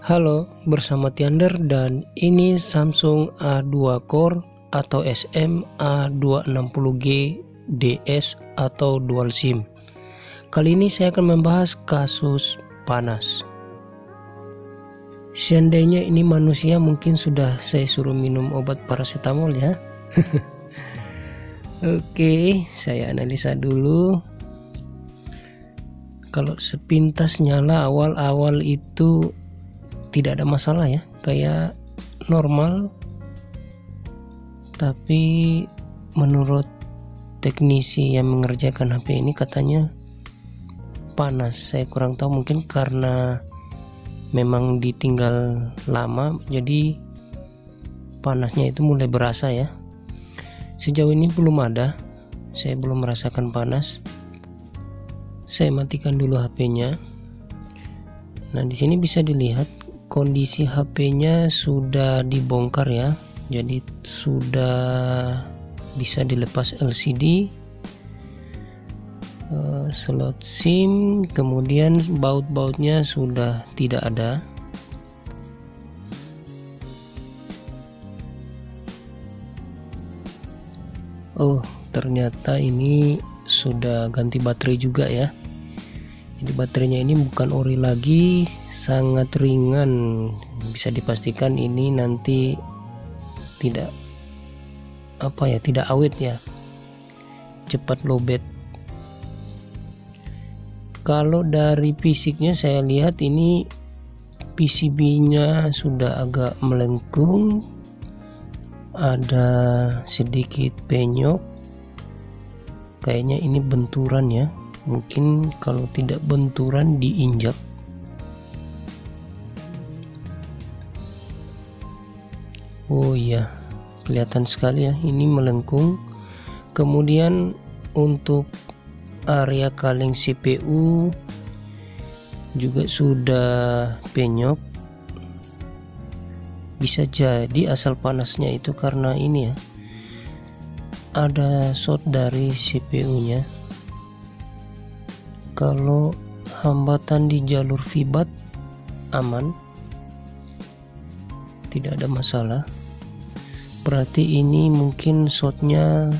Halo, bersama Tiander dan ini Samsung A2 Core atau SM A260G DS atau dual SIM. Kali ini saya akan membahas kasus panas. Seandainya ini manusia, mungkin sudah saya suruh minum obat paracetamol ya. Oke, saya analisa dulu. Kalau sepintas nyala awal-awal itu tidak ada masalah ya, kayak normal. Tapi menurut teknisi yang mengerjakan HP ini katanya panas. Saya kurang tahu, mungkin karena memang ditinggal lama jadi panasnya itu mulai berasa ya. Sejauh ini belum ada, saya belum merasakan panas. Saya matikan dulu HP-nya. Nah, di sini bisa dilihat kondisi HP-nya sudah dibongkar ya. Jadi sudah bisa dilepas LCD, slot SIM, kemudian baut-bautnya sudah tidak ada. Oh, ternyata ini sudah ganti baterai juga ya. Jadi baterainya ini bukan ori lagi, sangat ringan. Bisa dipastikan ini nanti tidak awet ya, cepat lowbat. Kalau dari fisiknya saya lihat ini PCB-nya sudah agak melengkung, ada sedikit penyok. Kayaknya ini benturan ya. Mungkin kalau tidak benturan diinjak. Oh iya, kelihatan sekali ya, ini melengkung. Kemudian untuk area kaleng CPU juga sudah penyok. Bisa jadi asal panasnya itu karena ini ya, ada short dari CPU-nya. Kalau hambatan di jalur VBAT aman, tidak ada masalah. Berarti ini mungkin shortnya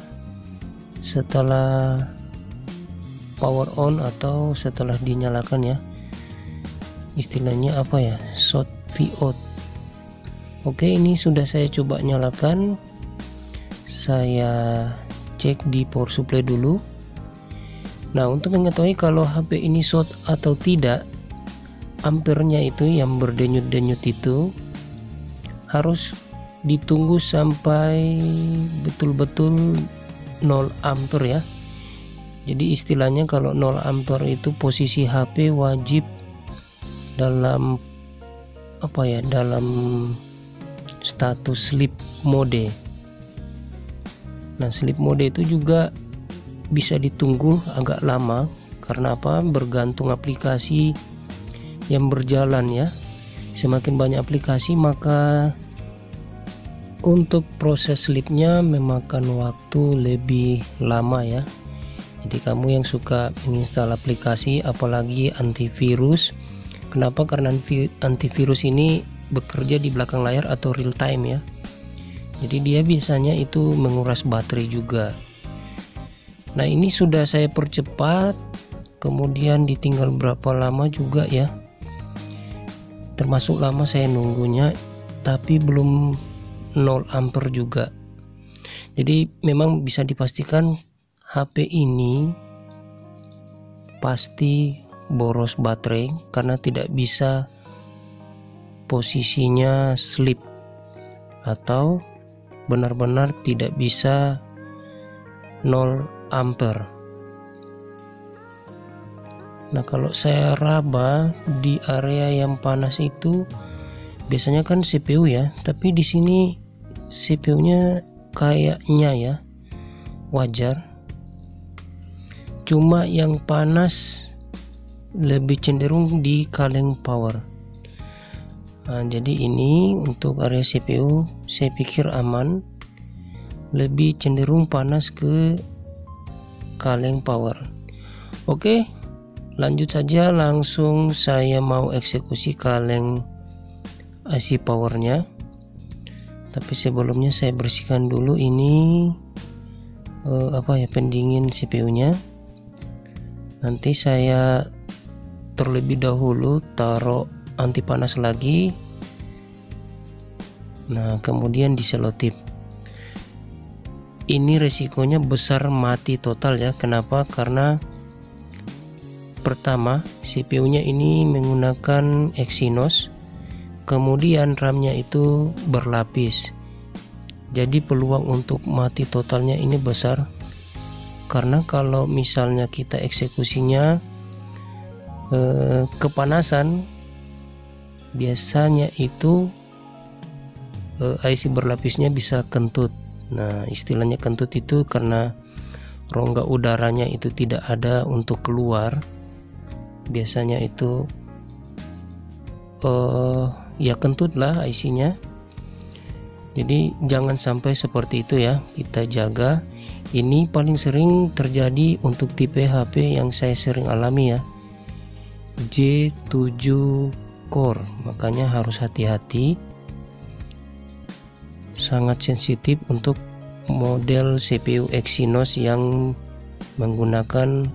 setelah power on atau setelah dinyalakan ya. Istilahnya apa ya, short VOUT. Oke, ini sudah saya coba nyalakan. Saya cek di power supply dulu. Nah, untuk mengetahui kalau HP ini short atau tidak, ampernya itu yang berdenyut-denyut itu harus ditunggu sampai betul-betul 0 ampere ya. Jadi istilahnya kalau 0 ampere itu posisi HP wajib dalam dalam status sleep mode. Nah, sleep mode itu juga bisa ditunggu agak lama karena bergantung aplikasi yang berjalan ya. Semakin banyak aplikasi maka untuk proses sleepnya memakan waktu lebih lama ya. Jadi kamu yang suka menginstal aplikasi apalagi antivirus, kenapa? Karena antivirus ini bekerja di belakang layar atau real time ya. Jadi dia biasanya itu menguras baterai juga. Nah, ini sudah saya percepat, kemudian ditinggal berapa lama juga ya, termasuk lama saya nunggunya, tapi belum 0 ampere juga. Jadi memang bisa dipastikan HP ini pasti boros baterai karena tidak bisa posisinya sleep atau benar-benar tidak bisa 0 ampere. Nah, kalau saya raba di area yang panas itu biasanya kan CPU ya, tapi di sini CPU-nya kayaknya ya wajar. Cuma yang panas lebih cenderung di kaleng power. Nah, jadi ini untuk area CPU saya pikir aman, lebih cenderung panas ke kaleng power. Oke, lanjut saja, langsung saya mau eksekusi kaleng IC powernya. Tapi sebelumnya saya bersihkan dulu ini pendingin CPU-nya. Nanti saya terlebih dahulu taruh anti panas lagi. Nah, kemudian diselotip. Ini resikonya besar mati total ya. Kenapa? Karena pertama, CPU-nya ini menggunakan Exynos, kemudian RAM-nya itu berlapis. Jadi peluang untuk mati totalnya ini besar. Karena kalau misalnya kita eksekusinya kepanasan, biasanya itu IC berlapisnya bisa kentut. Nah, istilahnya kentut itu karena rongga udaranya itu tidak ada untuk keluar. Biasanya itu ya kentut lah IC-nya. Jadi jangan sampai seperti itu ya, kita jaga. Ini paling sering terjadi untuk tipe HP yang saya sering alami ya, J7 core, makanya harus hati-hati. Sangat sensitif untuk model CPU Exynos yang menggunakan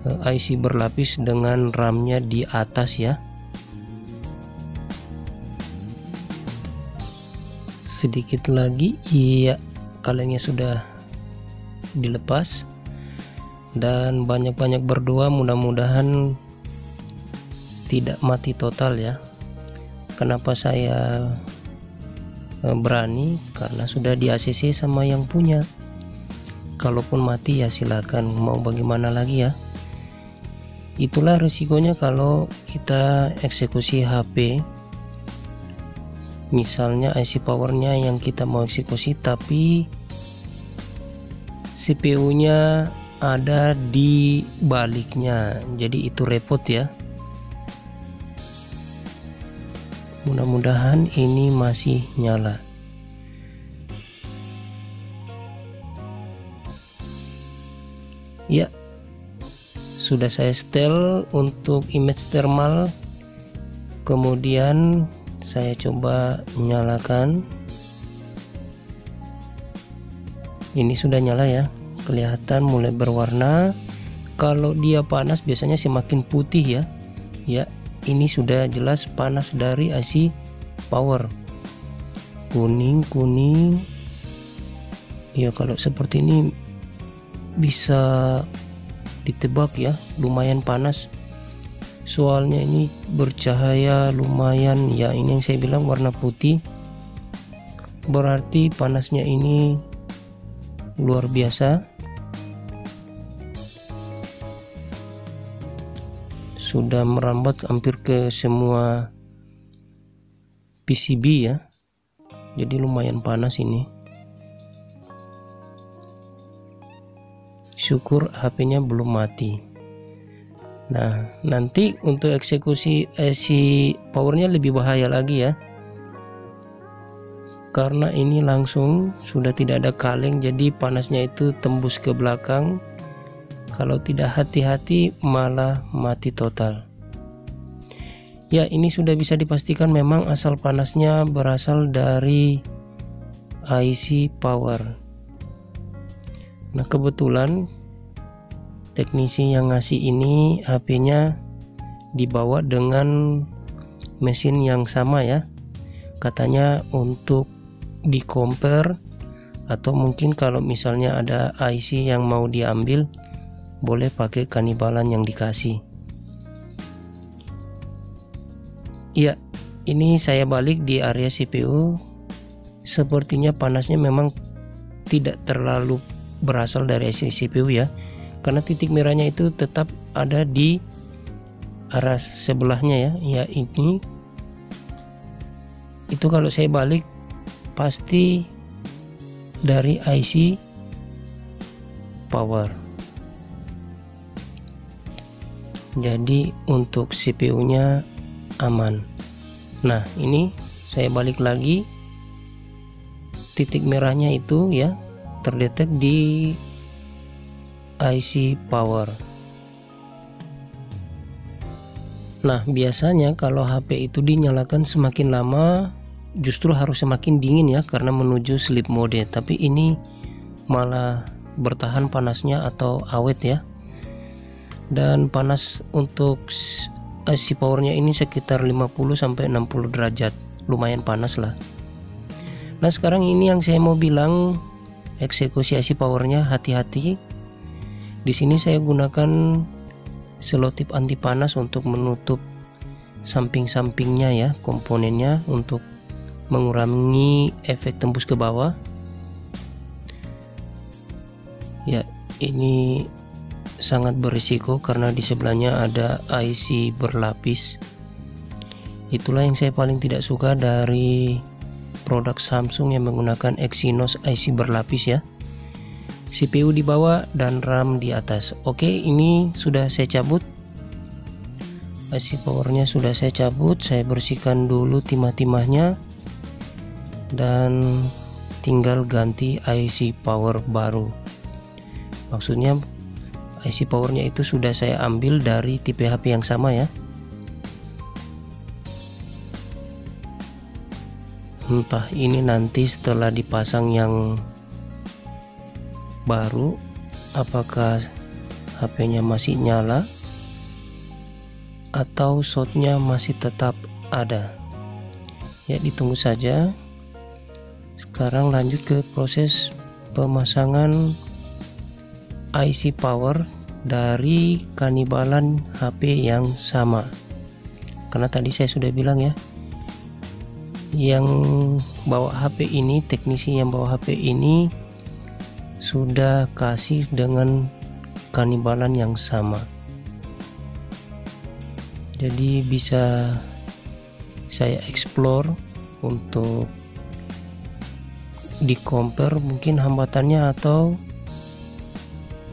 IC berlapis dengan RAM-nya di atas ya. Sedikit lagi, iya, kalengnya sudah dilepas, dan banyak-banyak berdoa mudah-mudahan tidak mati total ya. Kenapa saya berani? Karena sudah di ACC sama yang punya. Kalaupun mati ya silakan, mau bagaimana lagi ya. Itulah risikonya kalau kita eksekusi HP. Misalnya IC powernya yang kita mau eksekusi tapi CPU-nya ada di baliknya, jadi itu repot ya. Mudah-mudahan ini masih nyala. Ya, sudah saya setel untuk image thermal. Kemudian saya coba nyalakan. Ini sudah nyala ya, kelihatan mulai berwarna. Kalau dia panas biasanya semakin putih ya. Ya, ini sudah jelas panas dari IC power. Kuning. Ya, kalau seperti ini bisa ditebak ya, lumayan panas. Soalnya ini bercahaya lumayan ya, ini yang saya bilang warna putih. Berarti panasnya ini luar biasa. Sudah merambat hampir ke semua PCB ya. Jadi lumayan panas ini. Syukur HP-nya belum mati. Nah, nanti untuk eksekusi IC powernya lebih bahaya lagi ya. Karena ini langsung sudah tidak ada kaleng, jadi panasnya itu tembus ke belakang. Kalau tidak hati-hati malah mati total. Ya, ini sudah bisa dipastikan memang asal panasnya berasal dari IC power. Nah, kebetulan teknisi yang ngasih ini HP-nya dibawa dengan mesin yang sama ya. Katanya untuk di compare, atau mungkin kalau misalnya ada IC yang mau diambil boleh pakai kanibalan yang dikasih. Ya, ini saya balik di area CPU. Sepertinya panasnya memang tidak terlalu berasal dari CPU ya, karena titik merahnya itu tetap ada di arah sebelahnya ya. Ya, ini itu kalau saya balik pasti dari IC power. Jadi untuk CPU-nya aman. Nah, ini saya balik lagi, titik merahnya itu ya terdetek di IC power. Nah, biasanya kalau HP itu dinyalakan semakin lama justru harus semakin dingin ya, karena menuju sleep mode. Tapi ini malah bertahan panasnya atau awet ya. Dan panas untuk IC powernya ini sekitar 50-60 derajat, lumayan panas lah. Nah, sekarang ini yang saya mau bilang, eksekusi IC powernya hati-hati. Di sini saya gunakan selotip anti panas untuk menutup samping-sampingnya ya, komponennya, untuk mengurangi efek tembus ke bawah. Ya, ini sangat berisiko karena di sebelahnya ada IC berlapis. Itulah yang saya paling tidak suka dari produk Samsung yang menggunakan Exynos IC berlapis ya. CPU di bawah dan RAM di atas. Oke, ini sudah saya cabut. IC powernya sudah saya cabut. Saya bersihkan dulu timah-timahnya dan tinggal ganti IC power baru. Maksudnya IC powernya itu sudah saya ambil dari tipe HP yang sama ya. Entah ini nanti setelah dipasang yang baru apakah HP-nya masih nyala atau shotnya masih tetap ada ya, ditunggu saja. Sekarang lanjut ke proses pemasangan IC power dari kanibalan HP yang sama, karena tadi saya sudah bilang ya, yang bawa HP ini, teknisi yang bawa HP ini sudah kasih dengan kanibalan yang sama, jadi bisa saya explore untuk di compare mungkin hambatannya, atau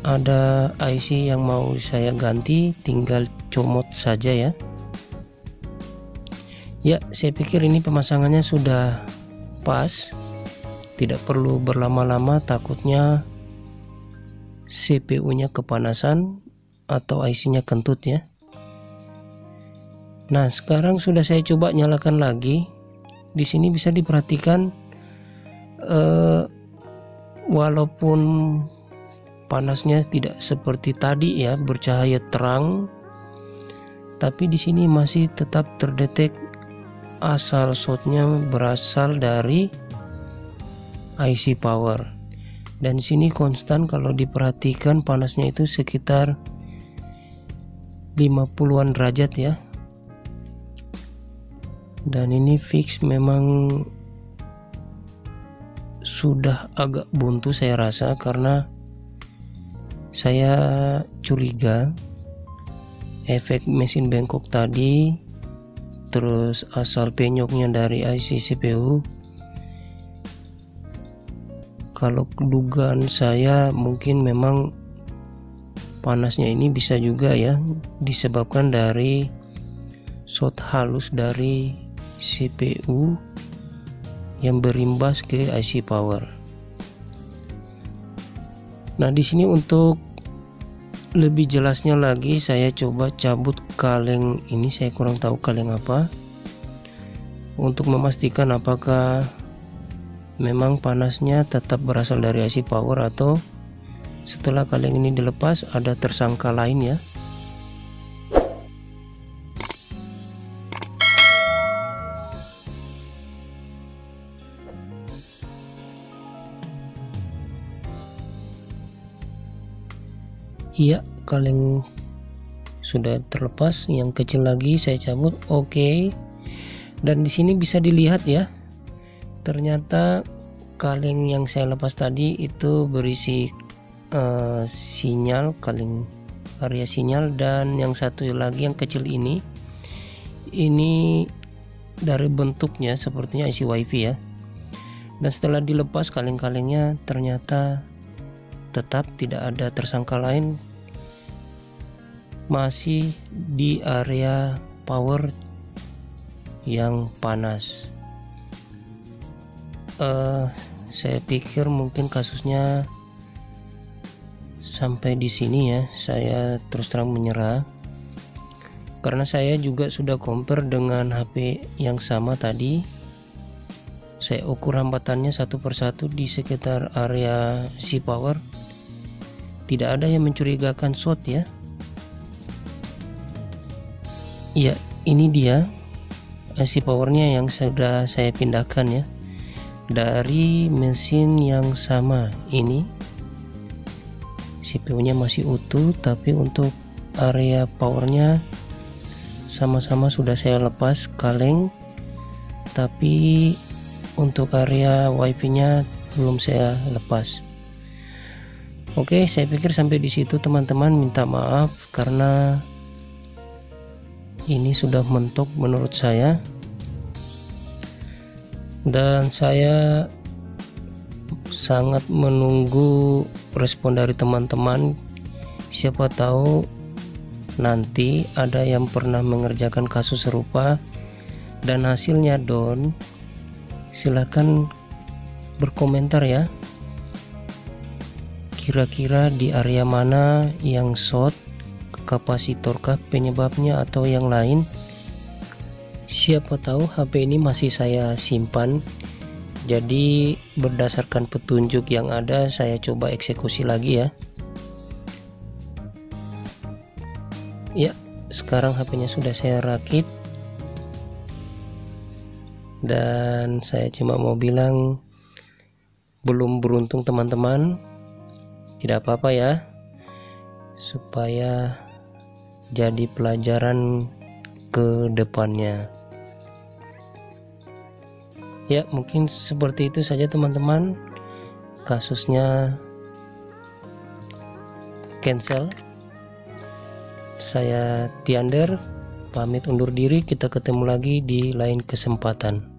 ada IC yang mau saya ganti tinggal comot saja ya. Ya, saya pikir ini pemasangannya sudah pas, tidak perlu berlama-lama, takutnya CPU-nya kepanasan atau IC-nya kentut ya. Nah, sekarang sudah saya coba nyalakan lagi. Di sini bisa diperhatikan walaupun panasnya tidak seperti tadi ya, bercahaya terang, tapi di sini masih tetap terdetek asal shotnya berasal dari IC power, dan sini konstan kalau diperhatikan panasnya itu sekitar 50-an derajat ya. Dan ini fix memang sudah agak buntu saya rasa, karena saya curiga efek mesin bengkok tadi, terus asal penyoknya dari IC CPU. Kalau dugaan saya mungkin memang panasnya ini bisa juga ya disebabkan dari shot halus dari CPU yang berimbas ke IC power. Nah, di sini untuk lebih jelasnya lagi saya coba cabut kaleng ini, saya kurang tahu kaleng apa, untuk memastikan apakah memang panasnya tetap berasal dari IC power atau setelah kaleng ini dilepas ada tersangka lain ya. Iya, kaleng sudah terlepas, yang kecil lagi saya cabut. Oke. Dan di sini bisa dilihat ya, ternyata kaleng yang saya lepas tadi itu berisi sinyal, kaleng area sinyal, dan yang satu lagi yang kecil ini dari bentuknya sepertinya IC WiFi ya. Dan setelah dilepas kaleng-kalengnya ternyata tetap tidak ada tersangka lain, masih di area power yang panas. Saya pikir mungkin kasusnya sampai di sini ya, saya terus terang menyerah. Karena saya juga sudah compare dengan HP yang sama tadi, saya ukur hambatannya satu persatu di sekitar area si power. Tidak ada yang mencurigakan short ya. Ya, ini dia si powernya yang sudah saya pindahkan ya, dari mesin yang sama. Ini CPU-nya masih utuh, tapi untuk area powernya sama-sama sudah saya lepas kaleng, tapi untuk area WiFi nya belum saya lepas. Oke, saya pikir sampai di situ teman-teman. Minta maaf karena ini sudah mentok menurut saya, dan saya sangat menunggu respon dari teman-teman. Siapa tahu nanti ada yang pernah mengerjakan kasus serupa dan hasilnya down. Silahkan berkomentar ya, kira-kira di area mana yang short, kapasitorkah penyebabnya atau yang lain. Siapa tahu HP ini masih saya simpan, jadi berdasarkan petunjuk yang ada saya coba eksekusi lagi ya. Ya, sekarang HP-nya sudah saya rakit, dan saya cuma mau bilang belum beruntung teman-teman. Tidak apa-apa ya, supaya jadi pelajaran ke depannya. Ya, mungkin seperti itu saja teman-teman. Kasusnya cancel. Saya Tiander, pamit undur diri. Kita ketemu lagi di lain kesempatan.